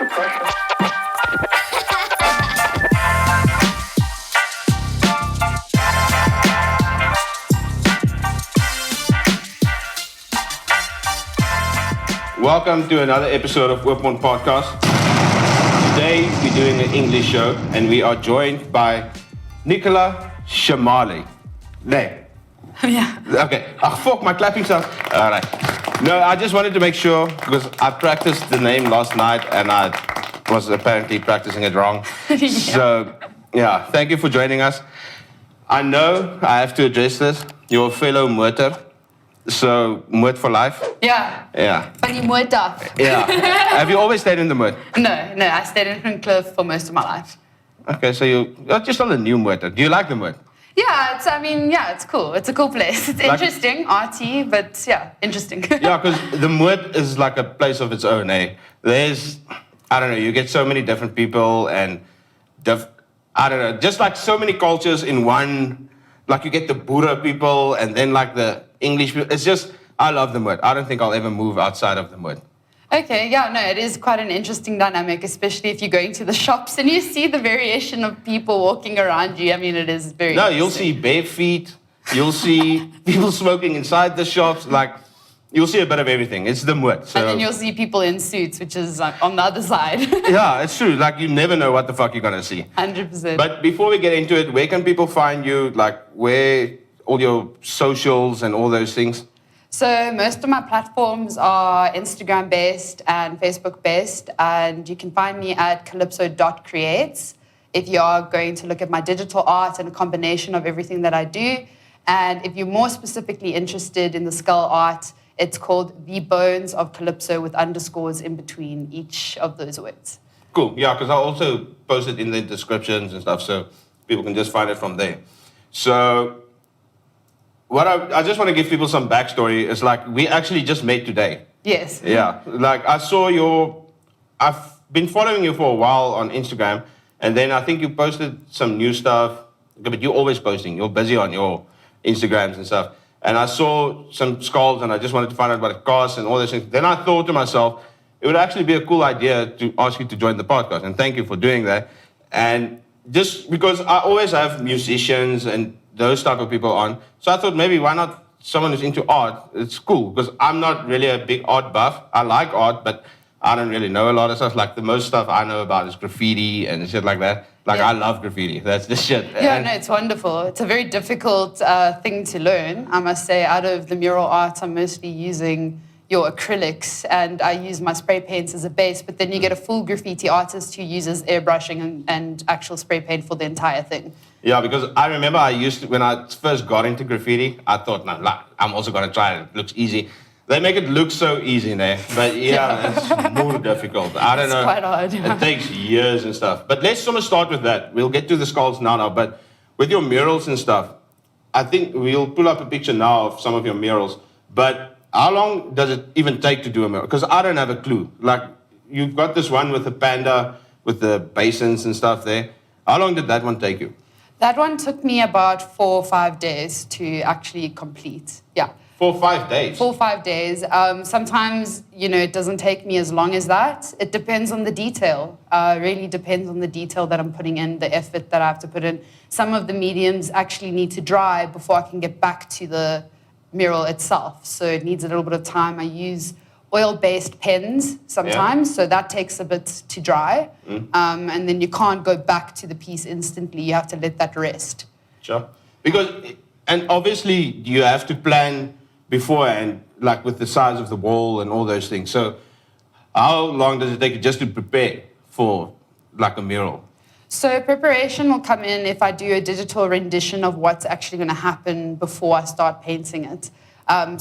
Welcome to another episode of Welkom podcast. Today we're doing an English show and we are joined by Nicola Chemaly. Nee. Yeah. Okay. Oh, fuck, my clapping sound. All right. No, I just wanted to make sure because I practiced the name last night and I was apparently practicing it wrong. Yeah. So, yeah, thank you for joining us. I know I have to address this. You're a fellow motor. So, moed for life? Yeah. Yeah. Van die moed af. Yeah. Have you always stayed in the mud? No, I stayed in Cliff for most of my life. Okay, so you're just on a new motor. Do you like the mud? Yeah, it's cool. It's a cool place. It's interesting, arty, but yeah, interesting. Yeah, because the mud is like a place of its own, eh? There's, I don't know, you get so many different people and, I don't know, just like so many cultures in one, like you get the Buddha people and then like the English people. It's just, I love the mud. I don't think I'll ever move outside of the mud. Okay, yeah, no, it is quite an interesting dynamic, especially if you're going to the shops and you see the variation of people walking around you. I mean, it is very No, you'll see bare feet. You'll see people smoking inside the shops. Like, you'll see a bit of everything. It's the mud. So. And then you'll see people in suits, which is on the other side. Yeah, it's true. Like, you never know what the fuck you're going to see. 100%. But before we get into it, where can people find you? Like, where all your socials and all those things? So most of my platforms are Instagram-based and Facebook-based, and you can find me at calypso.creates if you are going to look at my digital art and a combination of everything that I do. And if you're more specifically interested in the skull art, it's called The Bones of Calypso with underscores in between each of those words. Cool. Yeah, because I'll also post it in the descriptions and stuff, so people can just find it from there. So what I just want to give people some backstory is like we actually just met today. Yes. Yeah. Like I've been following you for a while on Instagram, and then I think you posted some new stuff. But you're always posting. You're busy on your Instagrams and stuff. And I saw some skulls, and I just wanted to find out what it costs and all those things. Then I thought to myself, it would actually be a cool idea to ask you to join the podcast, and thank you for doing that. And just because I always have musicians and those type of people on. So I thought maybe why not someone who's into art? It's cool because I'm not really a big art buff. I like art, but I don't really know a lot of stuff. Like the most stuff I know about is graffiti and shit like that. Like I love graffiti. That's the shit. Yeah, no, it's wonderful. It's a very difficult thing to learn. I must say out of the mural art, I'm mostly using your acrylics and I use my spray paints as a base, but then you get a full graffiti artist who uses airbrushing and actual spray paint for the entire thing. Yeah, because I remember when I first got into graffiti, I thought, no, I'm also going to try it. It looks easy. They make it look so easy there, but yeah, it's more difficult. I don't know. It's quite hard. Yeah. It takes years and stuff. But let's start with that. We'll get to the skulls now, but with your murals and stuff, I think we'll pull up a picture now of some of your murals, but how long does it even take to do a mural? Because I don't have a clue. Like, you've got this one with the panda, with the basins and stuff there. How long did that one take you? That one took me about 4 or 5 days to actually complete. Yeah. 4 or 5 days? 4 or 5 days. Sometimes, it doesn't take me as long as that. It depends on the detail. Really depends on the detail that I'm putting in, the effort that I have to put in. Some of the mediums actually need to dry before I can get back to the mural itself. So it needs a little bit of time. I use oil-based pens sometimes, so that takes a bit to dry. And then you can't go back to the piece instantly. You have to let that rest. Sure. And obviously you have to plan beforehand, like with the size of the wall and all those things. So how long does it take you just to prepare for like a mural? So preparation will come in if I do a digital rendition of what's actually going to happen before I start painting it.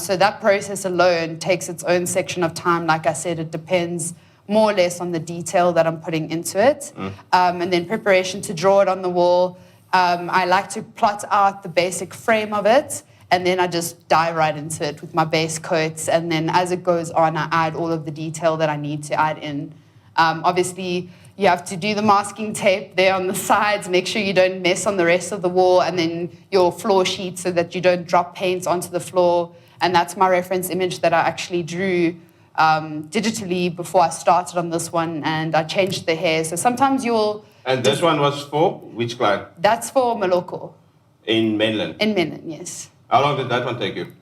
So that process alone takes its own section of time. Like I said, it depends more or less on the detail that I'm putting into it. And then preparation to draw it on the wall. I like to plot out the basic frame of it, and then I just dive right into it with my base coats. And then as it goes on, I add all of the detail that I need to add in. Obviously, you have to do the masking tape there on the sides, make sure you don't mess on the rest of the wall, and then your floor sheet so that you don't drop paint onto the floor. And that's my reference image that I actually drew digitally before I started on this one, and I changed the hair. So sometimes you'll... And this one was for which client? That's for Moloko. In Mainland? In Mainland, yes. How long did that one take you?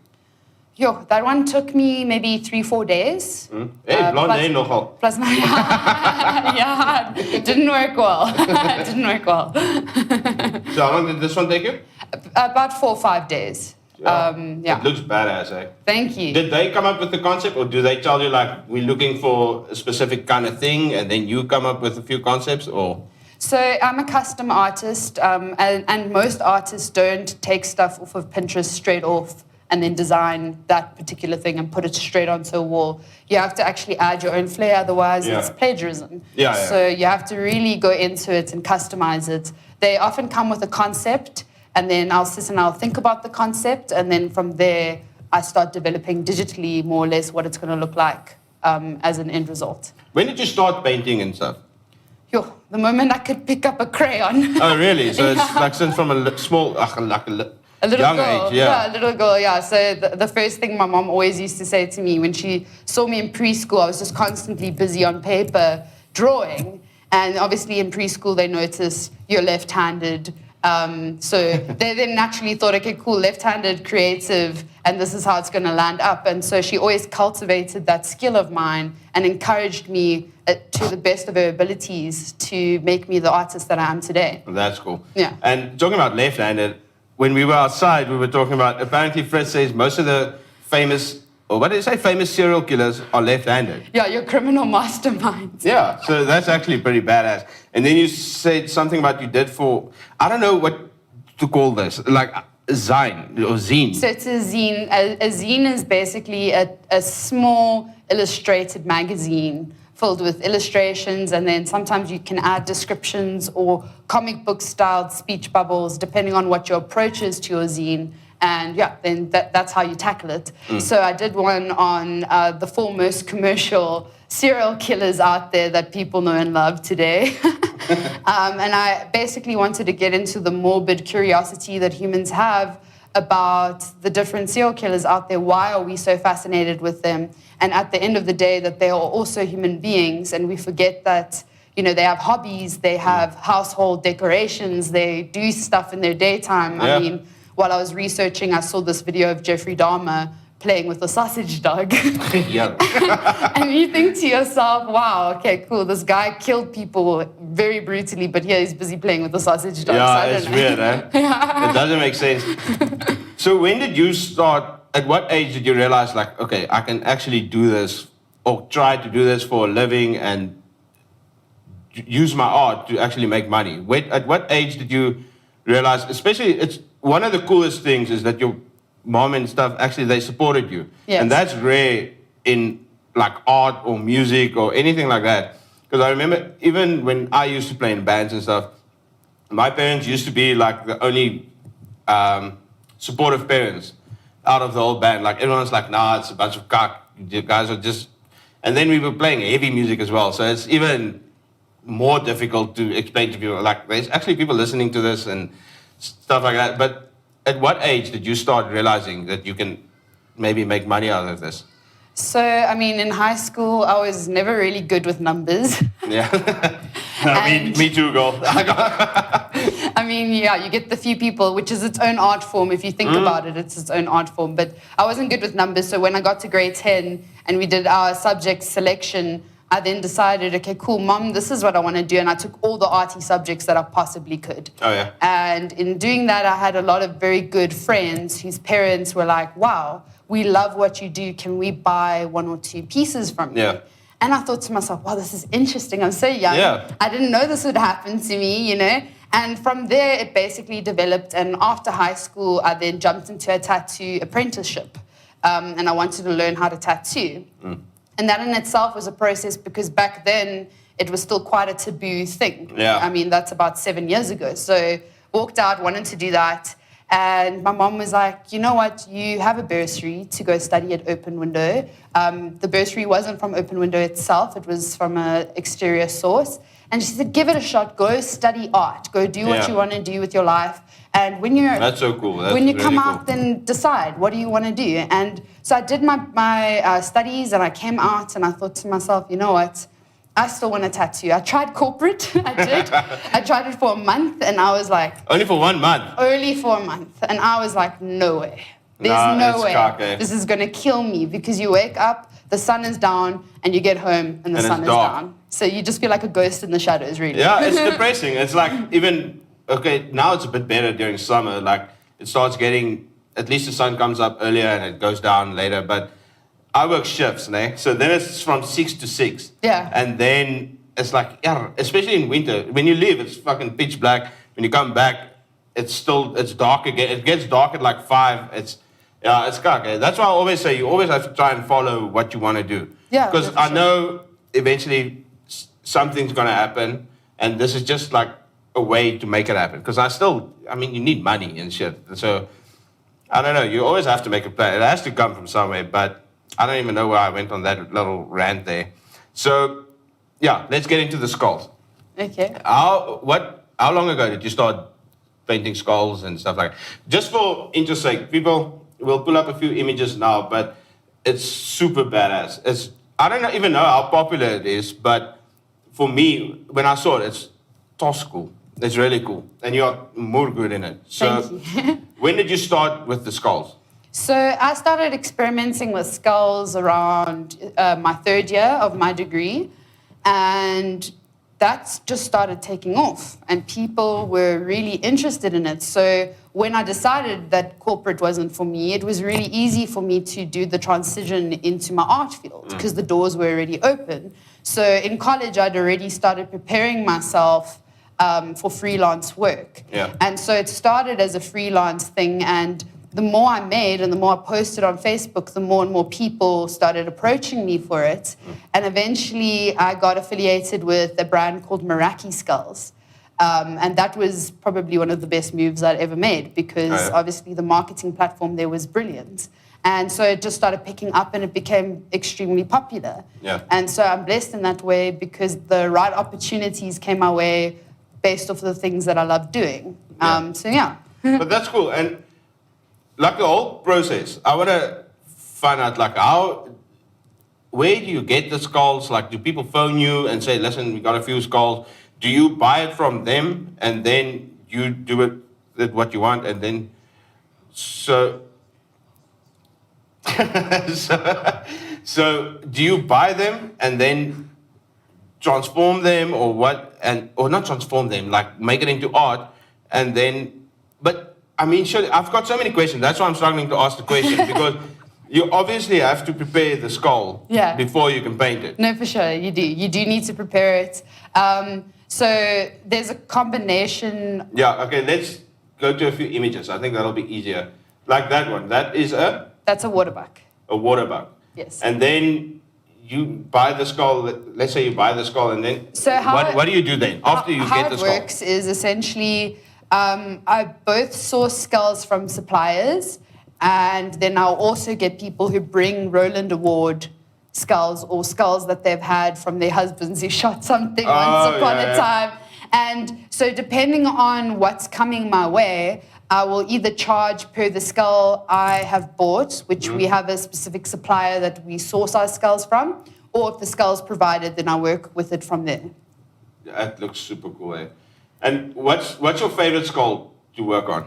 Yo, that one took me maybe 3-4 days. Hey, blonde hair nogal. Plus my... yeah, it didn't work well. It didn't work well. So how long did this one take you? About 4 or 5 days. Yeah. It looks badass, eh? Thank you. Did they come up with the concept, or do they tell you, like, we're looking for a specific kind of thing, and then you come up with a few concepts, or...? So I'm a custom artist, and most artists don't take stuff off of Pinterest straight off and then design that particular thing and put it straight onto a wall. You have to actually add your own flair, otherwise it's plagiarism. Yeah. So you have to really go into it and customize it. They often come with a concept, and then I'll sit and I'll think about the concept, and then from there I start developing digitally more or less what it's going to look like as an end result. When did you start painting and stuff? Yo, the moment I could pick up a crayon. Oh, really? So it's like since from a small, like a little young girl, age, yeah. A little girl, yeah. So the first thing my mom always used to say to me when she saw me in preschool, I was just constantly busy on paper drawing. And obviously in preschool, they noticed you're left-handed. So they then naturally thought, okay, cool, left-handed, creative, and this is how it's going to land up. And so she always cultivated that skill of mine and encouraged me to the best of her abilities to make me the artist that I am today. That's cool. Yeah. And talking about left-handed, when we were outside, we were talking about, apparently Fred says most of the famous, or what did he say, famous serial killers are left-handed. Yeah, your criminal masterminds. Yeah, so that's actually pretty badass. And then you said something about you did for, I don't know what to call this, like a zine or zine. So it's a zine. A zine is basically a small illustrated magazine filled with illustrations, and then sometimes you can add descriptions or comic book styled speech bubbles depending on what your approach is to your zine. And yeah, then that's how you tackle it. So I did one on the 4 most commercial serial killers out there that people know and love today. And I basically wanted to get into the morbid curiosity that humans have about the different serial killers out there. Why are we so fascinated with them? And at the end of the day, that they are also human beings, and we forget that, you know, they have hobbies, they have household decorations, they do stuff in their daytime. Yeah. I mean, while I was researching, I saw this video of Jeffrey Dahmer playing with a sausage dog. Yeah. And you think to yourself, wow, okay, cool, this guy killed people very brutally, but here he's busy playing with a sausage dog. Yeah, so I don't it's know. weird, eh? Yeah. It doesn't make sense. So when did you start, at what age did you realize, like, okay, I can actually do this, or try to do this for a living and use my art to actually make money? At what age did you realize, especially, it's one of the coolest things is that your mom and stuff, actually, they supported you. Yes. And that's rare in, like, art or music or anything like that. Because I remember, even when I used to play in bands and stuff, my parents used to be, like, the only supportive parents out of the whole band. Like, everyone's like, nah, it's a bunch of cock. You guys are just... And then we were playing heavy music as well. So it's even more difficult to explain to people. Like, there's actually people listening to this and stuff like that. But at what age did you start realizing that you can maybe make money out of this? So, I mean, in high school, I was never really good with numbers. Yeah. me too, girl. I mean, yeah, you get the few people, which is its own art form. If you think about it, it's its own art form. But I wasn't good with numbers. So when I got to grade 10 and we did our subject selection, I then decided, okay, cool, Mom, this is what I want to do. And I took all the arty subjects that I possibly could. Oh, yeah. And in doing that, I had a lot of very good friends whose parents were like, wow, we love what you do. Can we buy 1 or 2 pieces from you? Yeah. And I thought to myself, wow, this is interesting. I'm so young. Yeah. I didn't know this would happen to me, you know. And from there, it basically developed. And after high school, I then jumped into a tattoo apprenticeship. And I wanted to learn how to tattoo. And that in itself was a process because back then, it was still quite a taboo thing. Yeah. I mean, that's about 7 years ago. So walked out, wanted to do that. And my mom was like, you know what, you have a bursary to go study at Open Window. The bursary wasn't from Open Window itself. It was from an exterior source. And she said, give it a shot. Go study art. Go do what you want to do with your life. And when you're That's so cool. That's when you really come cool. out, then decide what do you want to do. And so I did my studies, and I came out, and I thought to myself, you know what? I still want a tattoo. I tried corporate. I did. I tried it for a month, and I was like, Only for 1 month. only for a month, and I was like, no way. There's Nah, no it's way. cock, eh? This is gonna kill me, because you wake up, the sun is down, and you get home, and the And sun it's is dark. down. So you just feel like a ghost in the shadows, really. Yeah, it's depressing. It's like even, okay, now it's a bit better during summer. Like it starts getting, at least the sun comes up earlier and it goes down later. But I work shifts, né? So then it's from 6 to 6. Yeah. And then it's like, yeah, especially in winter, when you leave, it's fucking pitch black. When you come back, it's dark again. It gets dark at like 5. It's cock. Eh? That's why I always say you always have to try and follow what you want to do. Yeah, Because for I sure. know eventually something's going to happen, and this is just like a way to make it happen. Because you need money and shit. So, I don't know, you always have to make a plan. It has to come from somewhere, but I don't even know where I went on that little rant there. So, yeah, let's get into the skulls. Okay. How long ago did you start painting skulls and stuff like that? Just for interest sake, people will pull up a few images now, but it's super badass. I don't even know how popular it is, but for me, when I saw it, it's tos cool. It's really cool. And you're more good in it. So Thank you. when did you start with the skulls? So I started experimenting with skulls around my 3rd year of my degree, and that's just started taking off, and people were really interested in it. So when I decided that corporate wasn't for me, it was really easy for me to do the transition into my art field, because the doors were already open. So in college, I'd already started preparing myself for freelance work. Yeah. And so it started as a freelance thing, and the more I made and the more I posted on Facebook, the more and more people started approaching me for it. And eventually I got affiliated with a brand called Giraffe Skulls. And that was probably one of the best moves I'd ever made, because obviously the marketing platform there was brilliant. And so it just started picking up, and it became extremely popular. Yeah. And so I'm blessed in that way, because the right opportunities came my way based off the things that I love doing. So yeah. But that's cool. And like the whole process, I want to find out like where do you get the skulls? Like, do people phone you and say, listen, we got a few skulls? Do you buy it from them and then you do it what you want, and then so do you buy them and then transform them, or what? Or not transform them, like make it into art, and then, but I mean, sure, I've got so many questions. That's why I'm struggling to ask the question, because you obviously have to prepare the skull before you can paint it. No, for sure, you do. You do need to prepare it. So there's a combination. Yeah, okay, let's go to a few images. I think that'll be easier. Like that one. That is That's a waterbuck. a water bug. Yes. And then you buy the skull. Let's say you buy the skull, and then So what do you do then after you get the How it skull? works is essentially I both source skulls from suppliers, and then I'll also get people who bring Roland Award skulls, or skulls that they've had from their husbands who shot something once upon a time. And so depending on what's coming my way, I will either charge per the skull I have bought, which we have a specific supplier that we source our skulls from, or if the skull's provided, then I work with it from there. That looks super cool, eh? And what's your favorite skull to work on?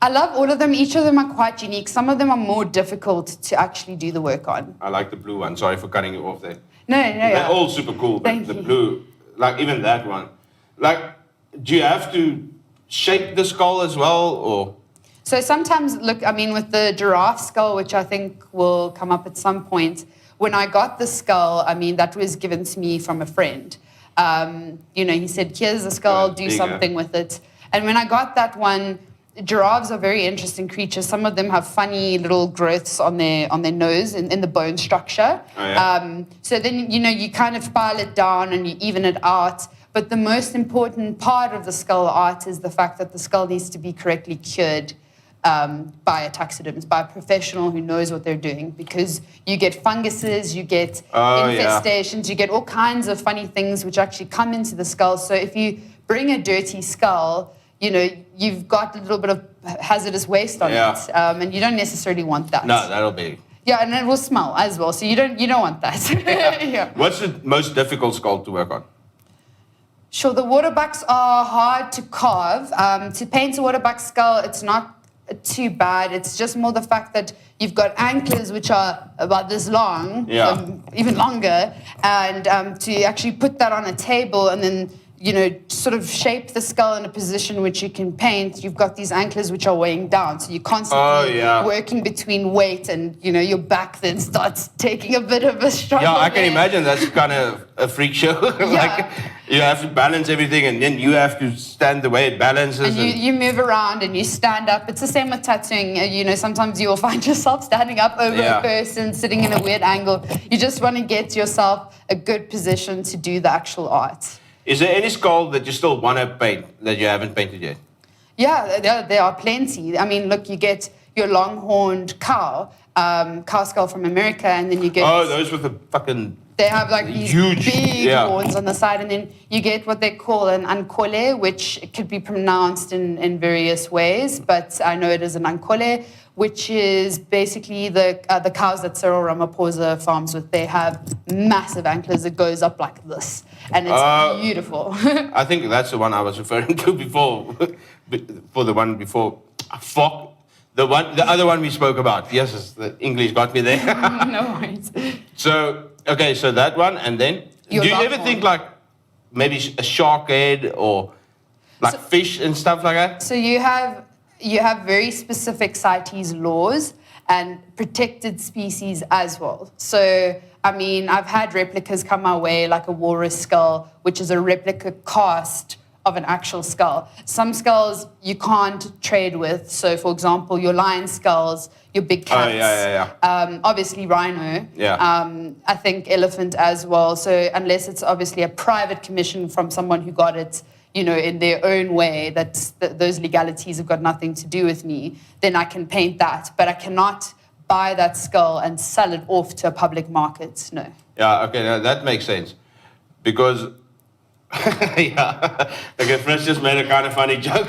I love all of them. Each of them are quite unique. Some of them are more difficult to actually do the work on. I like the blue one. Sorry for cutting you off there. No. They're all super cool, but Thank the you. blue, like even that one. Like, do you have to shape the skull as well, or? So sometimes, look, I mean, with the giraffe skull, which I think will come up at some point, when I got the skull, I mean, that was given to me from a friend. He said, here's the skull, do something with it. And when I got that one, giraffes are very interesting creatures. Some of them have funny little growths on their nose in the bone structure. Oh, yeah. So then, you kind of file it down and you even it out. But the most important part of the skull art is the fact that the skull needs to be correctly cured by a taxidermist, by a professional who knows what they're doing, because you get funguses, you get infestations, you get all kinds of funny things which actually come into the skull. So if you bring a dirty skull, you you've got a little bit of hazardous waste on Yeah. it, and you don't necessarily want that. No, that'll be. Yeah, and it will smell as well, so you don't want that. Yeah. What's the most difficult skull to work on? Sure, the waterbucks are hard to carve. To paint a waterbuck skull, it's not too bad. It's just more the fact that you've got anklers which are about this long, even longer, and to actually put that on a table and then, you know, sort of shape the skull in a position which you can paint, you've got these anklers which are weighing down. So you're constantly working between weight and, you know, your back then starts taking a bit of a struggle. Yeah, I can imagine that's kind of a freak show. Like, you have to balance everything and then you have to stand the way it balances. And you move around and you stand up. It's the same with tattooing. You know, sometimes you'll find yourself standing up over a person, sitting in a weird angle. You just want to get yourself a good position to do the actual art. Is there any skull that you still want to paint that you haven't painted yet? Yeah, there are plenty. I mean, look, you get your long-horned cow skull from America, and then you get... Oh, those with the fucking... They have like these huge, big horns on the side, and then you get what they call an ankole, which could be pronounced in various ways, but I know it is an ankole, which is basically the cows that Cyril Ramaphosa farms with. They have massive anklers that goes up like this, and it's beautiful. I think that's the one I was referring to before, for the one before. Fuck. The other one we spoke about. Yes, the English got me there. No worries. So, okay, so that one, and then... do you ever think like maybe a shark head or like fish and stuff like that? So you have very specific CITES laws and protected species as well. So, I mean, I've had replicas come my way, like a walrus skull, which is a replica cast of an actual skull. Some skulls you can't trade with. So, for example, your lion skulls, your big cats. Obviously, rhino. I think elephant as well. So, unless it's obviously a private commission from someone who got it, you know, in their own way, those legalities have got nothing to do with me, then I can paint that. But I cannot buy that skull and sell it off to a public market, no. Yeah, okay, now that makes sense. Because, okay, Fritz just made a kind of funny joke.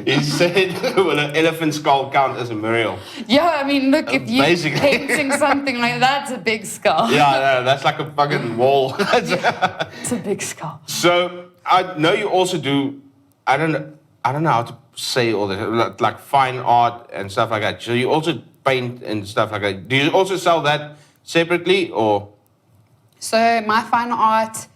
He said, will an elephant skull count as a mural? Yeah, I mean, look, if you're basically painting something like that, it's a big skull. Yeah, that's like a fucking wall. It's a big skull. So, I know you also do, I don't know how to say all this, like fine art and stuff like that. So you also paint and stuff like that. Do you also sell that separately, or? So my fine art,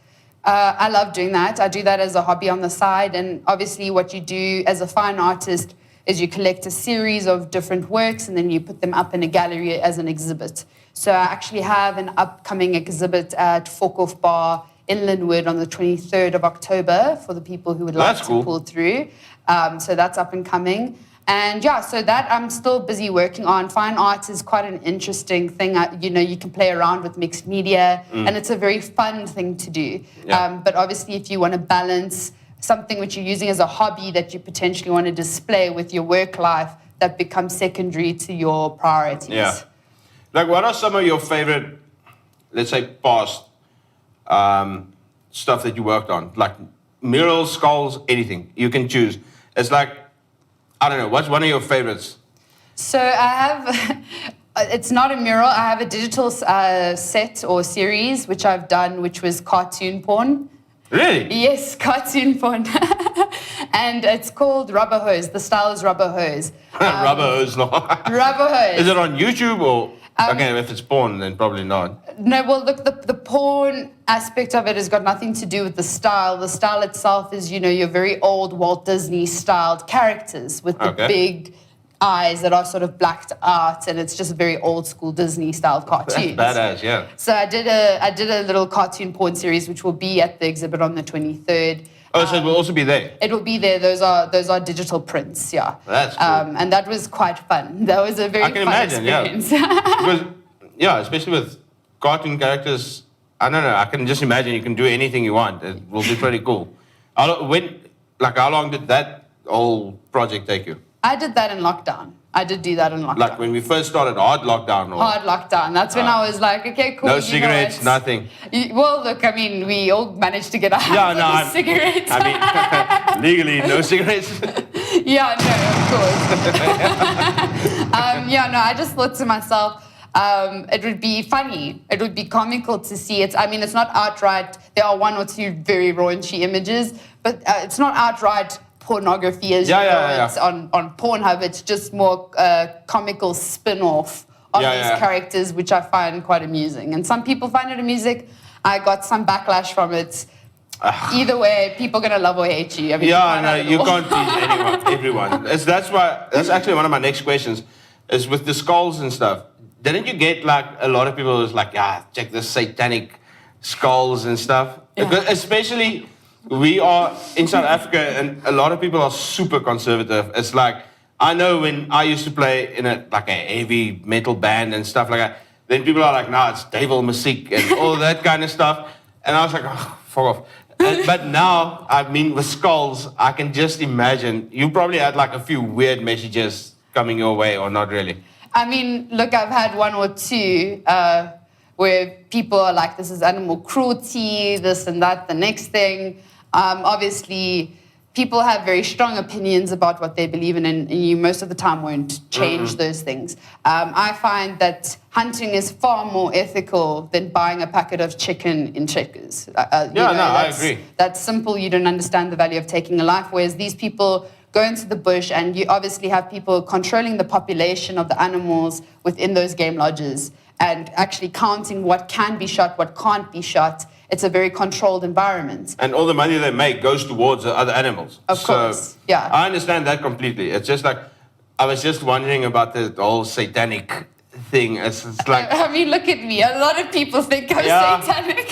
I love doing that. I do that as a hobby on the side. And obviously what you do as a fine artist is you collect a series of different works and then you put them up in a gallery as an exhibit. So I actually have an upcoming exhibit at Forkoff Bar in Linwood on the 23rd of October for the people who would like to pull through. So that's up and coming. And yeah, so that I'm still busy working on. Fine art is quite an interesting thing. You know, you can play around with mixed media and it's a very fun thing to do. Yeah. But obviously if you want to balance something which you're using as a hobby that you potentially want to display with your work life, that becomes secondary to your priorities. Yeah. Like, what are some of your favorite, let's say, past stuff that you worked on? Like murals, skulls, anything. You can choose. It's like, I don't know, what's one of your favorites? So I have, it's not a mural, I have a digital set or series which I've done, which was cartoon porn. Really? Yes, cartoon porn. And it's called Rubber Hose. The style is Rubber Hose. Rubber Hose, no. Rubber Hose. Is it on YouTube or? Okay, if it's porn, then probably not. No, well, look, the porn aspect of it has got nothing to do with the style. The style itself is, you know, your very old Walt Disney styled characters with the big eyes that are sort of blacked out, and it's just very old school Disney styled cartoons. That's badass, yeah. So I did a little cartoon porn series, which will be at the exhibit on the 23rd. Oh, so it will also be there? It will be there. Those are digital prints, yeah. That's cool. And that was quite fun. That was a very fun experience. Because, yeah, especially with cartoon characters, I don't know, I can just imagine you can do anything you want. It will be pretty cool. How long did that whole project take you? I did that in lockdown. I did do that in lockdown. Like when we first started hard lockdown? Or? Hard lockdown. That's when I was like, okay, cool. No cigarettes, nothing. Well, look, I mean, we all managed to get out of cigarettes. I mean, legally, no cigarettes. Yeah, no, of course. I just thought to myself, it would be funny. It would be comical to see it. I mean, it's not outright. There are one or two very raunchy images, but it's not outright pornography as it's on Pornhub. It's just more comical spin-off of these characters, which I find quite amusing. And some people find it amusing. I got some backlash from it. Either way, people are going to love or hate you. I mean, you can't please everyone. That's actually one of my next questions, is with the skulls and stuff. Didn't you get like a lot of people who's like, check this satanic skulls and stuff? Yeah. Because especially we are in South Africa and a lot of people are super conservative. It's like, I know when I used to play in a heavy metal band and stuff like that, then people are like, it's devil music and all that kind of stuff. And I was like, fuck off. But now, I mean, with skulls, I can just imagine, you probably had like a few weird messages coming your way, or not really? I mean, look, I've had one or two where people are like, this is animal cruelty, this and that, the next thing. Obviously, people have very strong opinions about what they believe in, and you most of the time won't change those things. I find that hunting is far more ethical than buying a packet of chicken in Checkers. I agree. That's simple. You don't understand the value of taking a life, whereas these people go into the bush, and you obviously have people controlling the population of the animals within those game lodges and actually counting what can be shot, what can't be shot. It's a very controlled environment. And all the money they make goes towards the other animals. Of course, yeah. I understand that completely. It's just like, I was just wondering about the whole satanic thing. It's like... I mean, look at me. A lot of people think I'm satanic.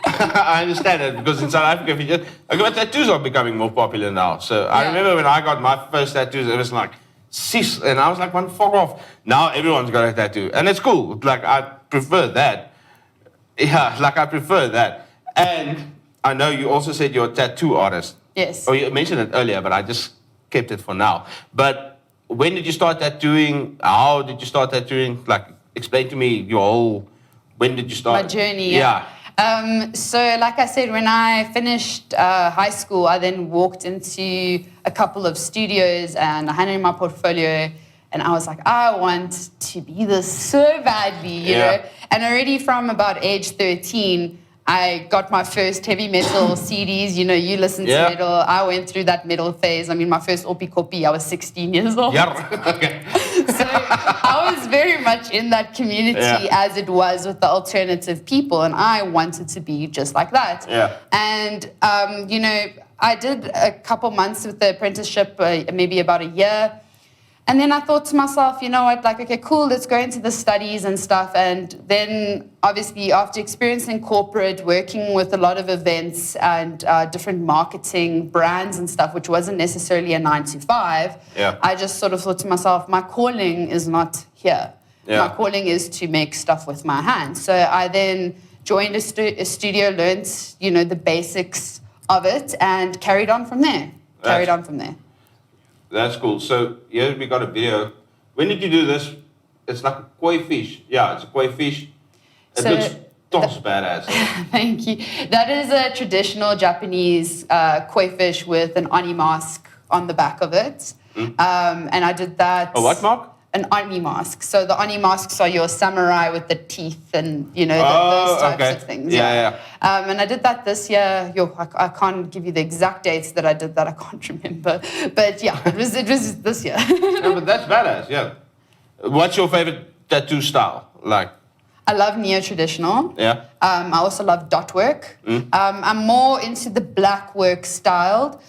I understand it, because in South Africa, tattoos are becoming more popular now. So I remember when I got my first tattoos, it was like, cis, and I was like, fuck off. Now everyone's got a tattoo, and it's cool. Like, I prefer that. Yeah, like I prefer that. And I know you also said you're a tattoo artist. Yes. Oh, you mentioned it earlier, but I just kept it for now. But when did you start tattooing? How did you start tattooing? Like, explain to me when did you start? My journey, yeah. So, like I said, when I finished high school, I then walked into a couple of studios and I handed in my portfolio. And I was like, I want to be this so badly, you know. And already from about age 13, I got my first heavy metal CDs. You know, you listen to metal. I went through that metal phase. I mean, my first Opi Kopi, I was 16 years old. Okay. So I was very much in that community as it was with the alternative people. And I wanted to be just like that. Yeah. And, I did a couple months with the apprenticeship, maybe about a year. And then I thought to myself, you know what, like, okay, cool, let's go into the studies and stuff. And then, obviously, after experiencing corporate, working with a lot of events and different marketing brands and stuff, which wasn't necessarily a 9-to-5, I just sort of thought to myself, my calling is not here. My calling is to make stuff with my hands. So I then joined a studio, learned, the basics of it, and carried on from there. That's cool. So here we got a video. When did you do this? It's like a koi fish. Yeah, it's a koi fish. It looks badass. Thank you. That is a traditional Japanese koi fish with an oni mask on the back of it. And I did that. A what mark? An oni mask. So the oni masks are your samurai with the teeth and, those types of things. Yeah. And I did that this year. I can't give you the exact dates that I did that. I can't remember. But yeah, it was this year. Yeah, but that's badass, yeah. What's your favorite tattoo style? Like? I love neo-traditional. Yeah. I also love dot work. I'm more into the black work style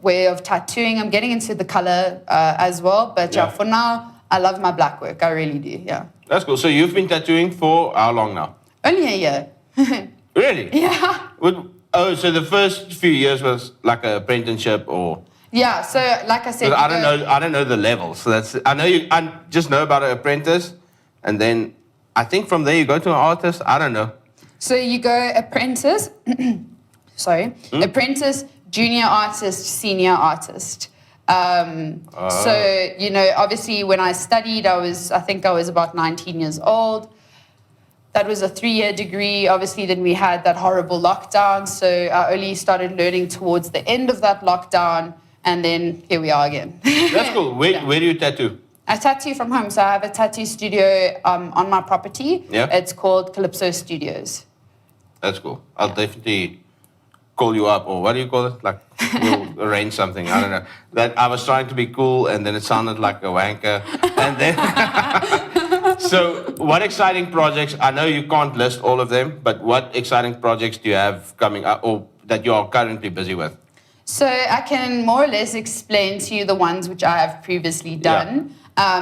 way of tattooing. I'm getting into the color as well. But for now, I love my black work. I really do, yeah. That's cool. So you've been tattooing for how long now? Only a year. Really? Yeah. So the first few years was like an apprenticeship or... Yeah, so like I said... I don't know the levels. So I just know about an apprentice, and then... I think from there you go to an artist. I don't know. So you go apprentice, apprentice, junior artist, senior artist. So, obviously when I studied, I think I was about 19 years old. That was a 3-year degree. Obviously, then we had that horrible lockdown. So I only started learning towards the end of that lockdown. And then here we are again. That's cool. Where do you tattoo? I tattoo from home. So I have a tattoo studio on my property. Yeah. It's called Calypso Studios. That's cool. I'll definitely call you up, or what do you call it? Like, we'll arrange something. I don't know. That I was trying to be cool, and then it sounded like a wanker. And then, so what exciting projects? I know you can't list all of them, but what exciting projects do you have coming up, or that you are currently busy with? So I can more or less explain to you the ones which I have previously done.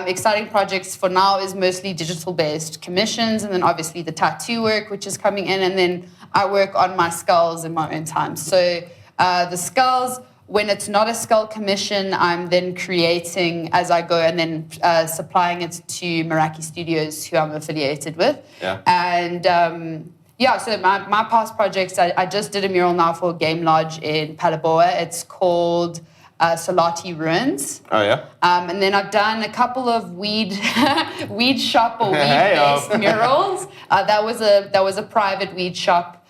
Exciting projects for now is mostly digital-based commissions, and then obviously the tattoo work, which is coming in, and then I work on my skulls in my own time. So the skulls, when it's not a skull commission, I'm then creating as I go and then supplying it to Meraki Studios, who I'm affiliated with. Yeah. And so my past projects, I just did a mural now for a game lodge in Palaboa. It's called Solati Ruins. Oh, yeah? And then I've done a couple of weed shop or weed-based murals. That was a private weed shop,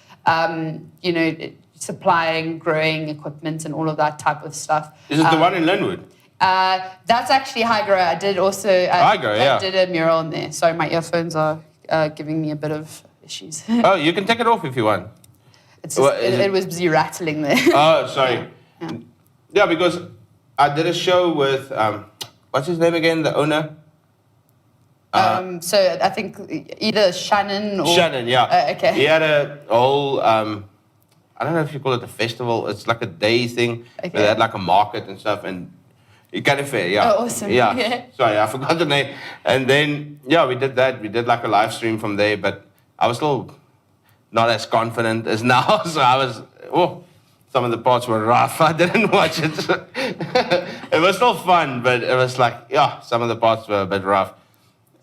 supplying growing equipment and all of that type of stuff. Is it the one in Linwood? That's actually Hydro. I did also I did a mural in there. Sorry, my earphones are giving me a bit of issues. Oh, you can take it off if you want. It's just, it was busy rattling there. Oh, sorry. Yeah, because I did a show with, what's his name again, the owner? So I think either Shannon or... Shannon, yeah. Okay. He had a whole, I don't know if you call it a festival. It's like a day thing. Okay. Where they had like a market and stuff. And kind of fair, yeah. Oh, awesome. Yeah. Sorry, I forgot the name. And then, we did that. We did like a live stream from there. But I was still not as confident as now. So I was, some of the parts were rough. I didn't watch it. It was still fun, but it was like, some of the parts were a bit rough.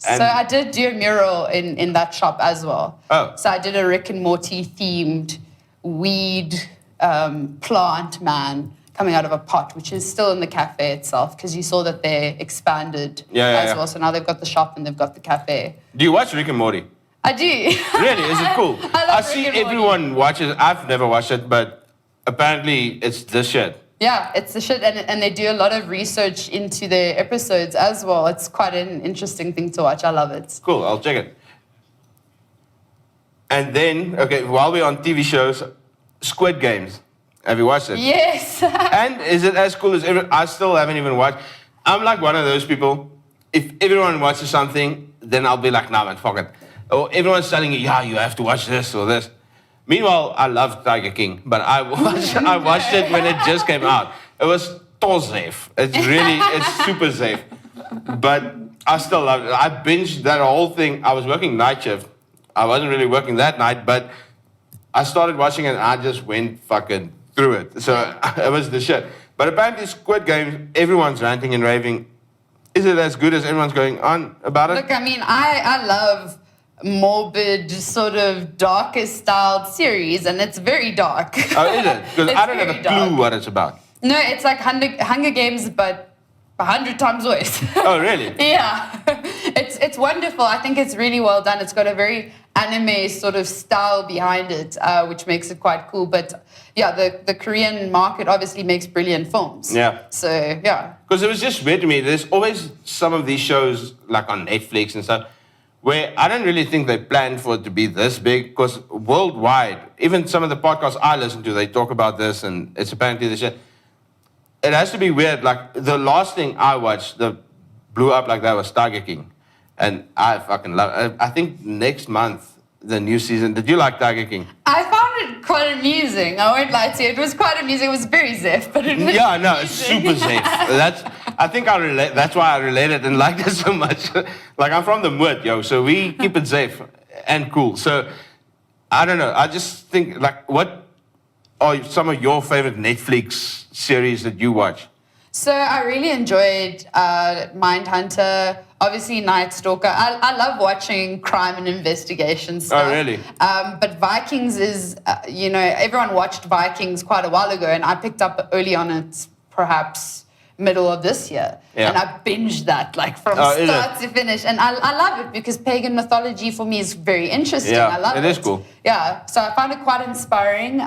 And so I did do a mural in that shop as well. Oh. So I did a Rick and Morty themed weed plant man coming out of a pot, which is still in the cafe itself, because you saw that they expanded as well. So now they've got the shop and they've got the cafe. Do you watch Rick and Morty? I do. Really? Is it cool? I see everyone watches. I've never watched it, but apparently it's the shit. Yeah, it's the shit, and they do a lot of research into their episodes as well. It's quite an interesting thing to watch. I love it. Cool, I'll check it. And then, while we're on TV shows, Squid Games. Have you watched it? Yes. And is it as cool as I still haven't even watched. I'm like one of those people, if everyone watches something, then I'll be like, nah man, fuck it. Or everyone's telling you, you have to watch this or this. Meanwhile, I love Tiger King, but I watched it when it just came out. It was too safe. It's super safe. But I still love it. I binged that whole thing. I was working night shift. I wasn't really working that night, but I started watching it and I just went fucking through it. So it was the shit. But apparently Squid Games, everyone's ranting and raving. Is it as good as everyone's going on about it? Look, I mean, I love morbid, sort of darker styled series, and it's very dark. Oh, is it? Because I don't have a clue what it's about. No, it's like Hunger Games, but 100 times worse. Oh, really? Yeah. It's wonderful. I think it's really well done. It's got a very anime sort of style behind it, which makes it quite cool. But yeah, the Korean market obviously makes brilliant films. Yeah. So, yeah. Because it was just weird to me. There's always some of these shows, like on Netflix and stuff, where I don't really think they planned for it to be this big, because worldwide, even some of the podcasts I listen to, they talk about this, and it's apparently the shit. It has to be weird. Like, the last thing I watched that blew up like that was Tiger King. And I fucking love it. I think next month, the new season. Did you like Tiger King? I found it quite amusing. I won't lie to you. It was quite amusing. It was very zef, but it was it's super zef. I think I relate. That's why I related and liked it so much. Like, I'm from the Mud, so we keep it zef and cool. So, I don't know. I just think, like, what are some of your favorite Netflix series that you watch? So I really enjoyed Mindhunter, obviously Night Stalker. I love watching crime and investigation stuff. Oh, really? But Vikings is, everyone watched Vikings quite a while ago, and I picked up early on it, perhaps middle of this year. Yeah. And I binged that, like, from start to finish. And I love it because pagan mythology for me is very interesting. Yeah, I love it. It is cool. Yeah, so I found it quite inspiring.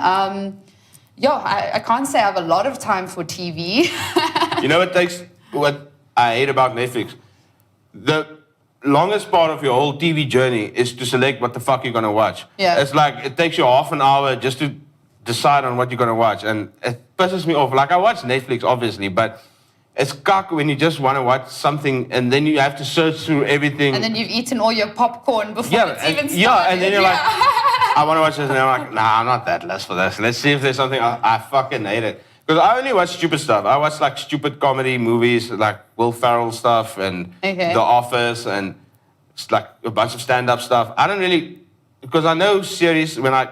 I can't say I have a lot of time for TV. You know what I hate about Netflix? The longest part of your whole TV journey is to select what the fuck you're gonna watch. Yeah. It's like it takes you half an hour just to decide on what you're gonna watch, and it pisses me off. Like I watch Netflix obviously, but it's cock when you just want to watch something and then you have to search through everything. And then you've eaten all your popcorn before it's even started. Yeah, and then you're like, I want to watch this, and I'm like, nah, I'm not that less for this. Let's see if there's something. I fucking hate it. Because I only watch stupid stuff. I watch like stupid comedy movies, like Will Ferrell stuff and The Office and like a bunch of stand-up stuff. I don't really, because I know series, when I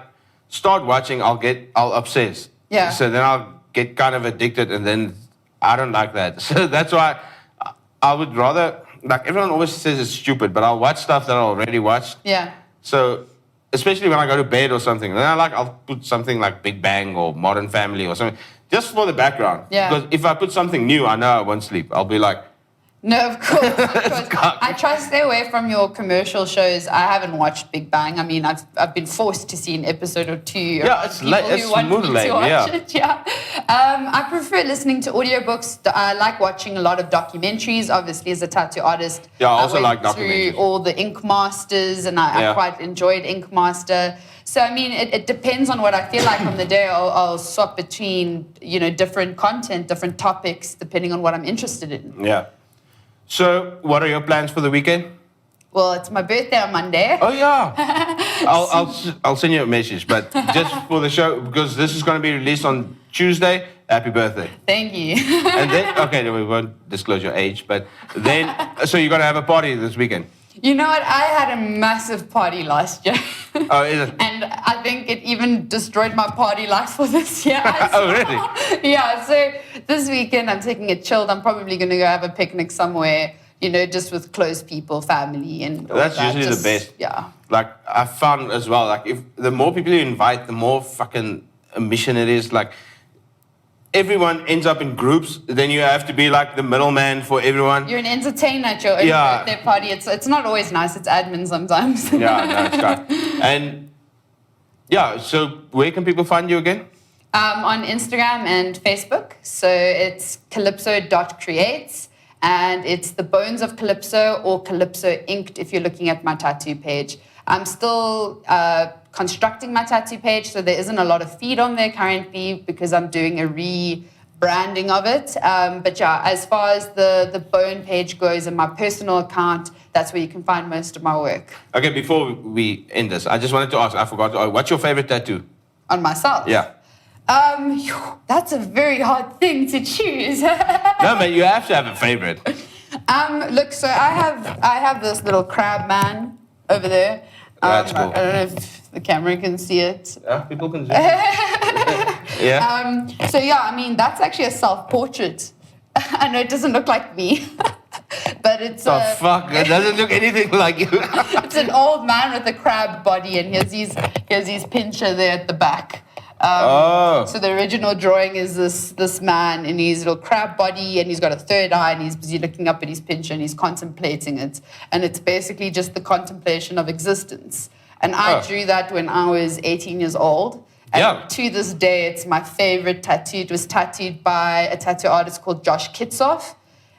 start watching, I'll obsess. Yeah. So then I'll get kind of addicted, and then I don't like that. So that's why I would rather, like everyone always says it's stupid, but I'll watch stuff that I already watched. Yeah. So especially when I go to bed or something, then I'll put something like Big Bang or Modern Family or something, just for the background. Yeah. Because if I put something new, I know I won't sleep. I'll be like, no, of course. I try to stay away from your commercial shows. I haven't watched Big Bang. I mean, I've been forced to see an episode or two. Yeah, it's smooth lame, It. Yeah. I prefer listening to audiobooks. I like watching a lot of documentaries. Obviously, as a tattoo artist, yeah, I also like went documentaries. through all the Ink Masters, and I quite enjoyed Ink Master. So I mean, it depends on what I feel like on the day. I'll swap between different content, different topics, depending on what I'm interested in. Yeah. So, what are your plans for the weekend? Well, it's my birthday on Monday. Oh yeah, I'll send you a message, but just for the show, because this is going to be released on Tuesday. Happy birthday! Thank you. And then, we won't disclose your age, but then, so you're going to have a party this weekend? You know what? I had a massive party last year. Oh, is it? And I think it even destroyed my party life for this year. Oh, really? Yeah, so this weekend I'm taking it chilled. I'm probably going to go have a picnic somewhere, just with close people, family, and all that's that. usually the best. Yeah. Like, I found as well, like, if the more people you invite, the more fucking a mission it is. Like, everyone ends up in groups, then you have to be like the middleman for everyone. You're an entertainer at your own birthday party. It's not always nice. It's admin sometimes. Yeah, no, it's great. And yeah, so where can people find you again? On Instagram and Facebook. So it's calypso.creates, and it's the Bones of Calypso or Calypso Inked if you're looking at my tattoo page. I'm still constructing my tattoo page, so there isn't a lot of feed on there currently because I'm doing a rebranding of it. But yeah, as far as the Bone page goes and my personal account, that's where you can find most of my work. Okay, before we end this, I just wanted to ask, I forgot, what's your favorite tattoo? On myself? Yeah. That's a very hard thing to choose. No, man, you have to have a favorite. Look, so I have this little crab man over there. That's cool. I don't know if the camera can see it. Yeah, people can see it. Yeah. So yeah, I mean, that's actually a self-portrait. I know it doesn't look like me, but it's fuck? It doesn't look anything like you. It's an old man with a crab body, and here's his pincher there at the back. So the original drawing is this man in his little crab body, and he's got a third eye, and he's busy looking up at his pincher, and he's contemplating it. And it's basically just the contemplation of existence. And I drew that when I was 18 years old. And to this day, it's my favorite tattoo. It was tattooed by a tattoo artist called Josh Kitsoff.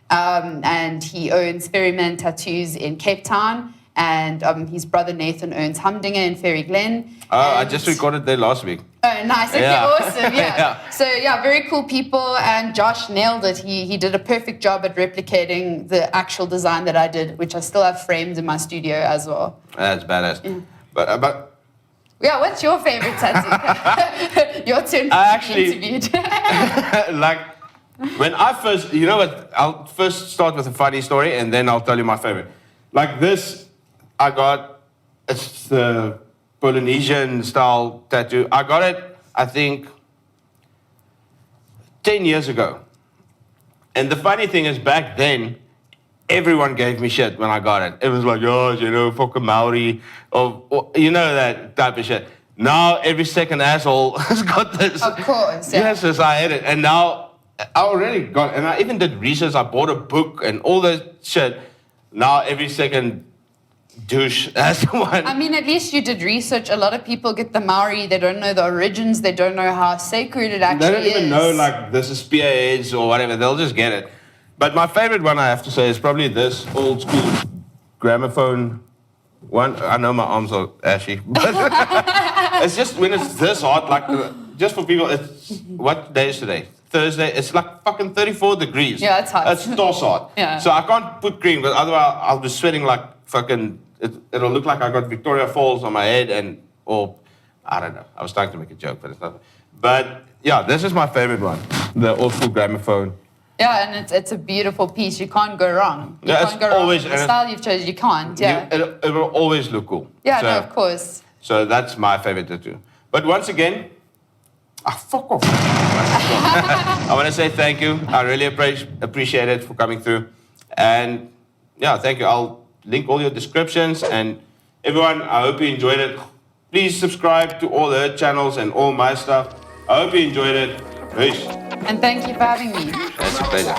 And he owns Ferryman Tattoos in Cape Town. And his brother Nathan owns Humdinger in Ferry Glen. I just recorded there last week. Oh, nice. Okay, awesome. Yeah. So, yeah, very cool people. And Josh nailed it. He did a perfect job at replicating the actual design that I did, which I still have framed in my studio as well. That's badass. Yeah. But yeah, what's your favorite tattoo? Your turn to be interviewed. Like, when I first, you know what, I'll first start with a funny story, and then I'll tell you my favorite. Like this, it's the Polynesian style tattoo. I got it, I think, 10 years ago. And the funny thing is, back then, everyone gave me shit when I got it. It was like, fucking Maori, or that type of shit. Now, every second asshole has got this. Of course, yeah. Yes, I had it. And now, I already got it. And I even did research. I bought a book and all that shit. Now, every second Douche. That's the one. I mean, at least you did research. A lot of people get the Maori. They don't know the origins. They don't know how sacred it actually is. They don't even know, like, this is spearheads or whatever. They'll just get it. But my favorite one, I have to say, is probably this old school gramophone one. I know my arms are ashy. But it's just when it's this hot, like, just for people, it's, what day is today? Thursday. It's like fucking 34 degrees. Yeah, it's hot. It's toss hot. Yeah. So I can't put cream, but otherwise I'll be sweating like fucking, it'll look like I got Victoria Falls on my head or, I don't know. I was trying to make a joke, but it's not. But yeah, this is my favorite one. The old school gramophone. Yeah, and it's a beautiful piece. You can't go wrong. You Yeah, can't it's go wrong always- with the style you've chosen. You can't, yeah. It will always look cool. Yeah, So- no, of course. So that's my favorite tattoo. But once again, fuck off. I want to say thank you. I really appreciate it for coming through. And yeah, thank you. I'll link all your descriptions. And everyone, I hope you enjoyed it. Please subscribe to all her channels and all my stuff. I hope you enjoyed it. Peace. And thank you for having me. It's a pleasure.